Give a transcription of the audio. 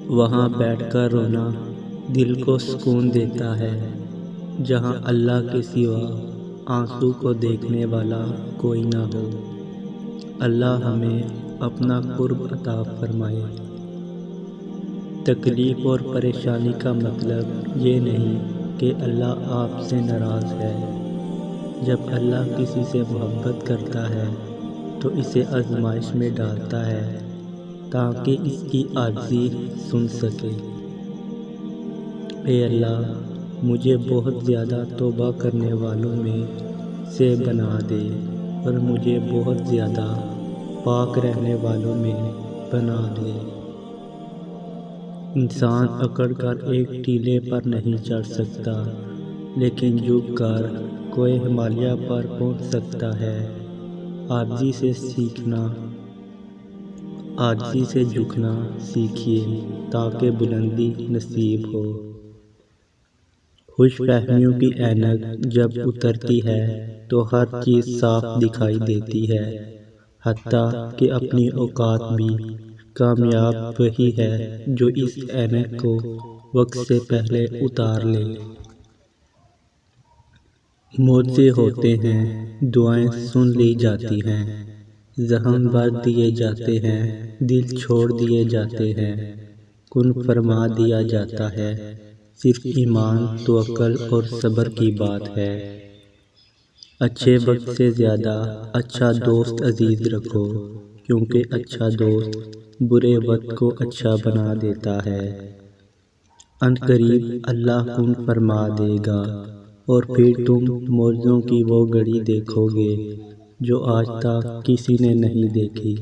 وہاں بیٹھ کر رونا دل کو سکون دیتا ہے، جہاں اللہ کے سوا آنسو کو دیکھنے والا کوئی نہ ہو۔ اللہ ہمیں اپنا قرب عطا فرمائے۔ تکلیف اور پریشانی کا مطلب یہ نہیں کہ اللہ آپ سے ناراض ہے۔ جب اللہ کسی سے محبت کرتا ہے تو اسے آزمائش میں ڈالتا ہے تاکہ اس کی عاجزی سن سکے۔ اے اللہ، مجھے بہت زیادہ توبہ کرنے والوں میں سے بنا دے اور مجھے بہت زیادہ پاک رہنے والوں میں بنا دے۔ انسان اکڑ کر ایک ٹیلے پر نہیں چڑھ سکتا، لیکن جھک کر کوہ ہمالیہ پر پہنچ سکتا ہے۔ عاجزی سے جھکنا سیکھیے تاکہ بلندی نصیب ہو۔ خوش فہمیوں کی اینک جب اترتی ہے تو ہر چیز صاف دکھائی دیتی ہے، حتیٰ کہ اپنی اوقات بھی۔ کامیاب وہی ہے جو اس اینک کو وقت سے پہلے اتار لے۔ معجزے ہوتے ہیں، دعائیں سن لی جاتی ہیں، زخم بھر دیے جاتے ہیں، دل چھوڑ دیے جاتے ہیں، کن فرما دیا جاتا ہے۔ صرف ایمان، توکل اور صبر کی بات ہے۔ اچھے وقت سے زیادہ اچھا دوست عزیز رکھو، کیونکہ اچھا دوست برے وقت کو اچھا بنا دیتا ہے۔ عنقریب اللہ کن فرما دے گا اور پھر تم معجزوں کی وہ گھڑی دیکھو گے جو آج تک کسی نے نہیں دیکھی۔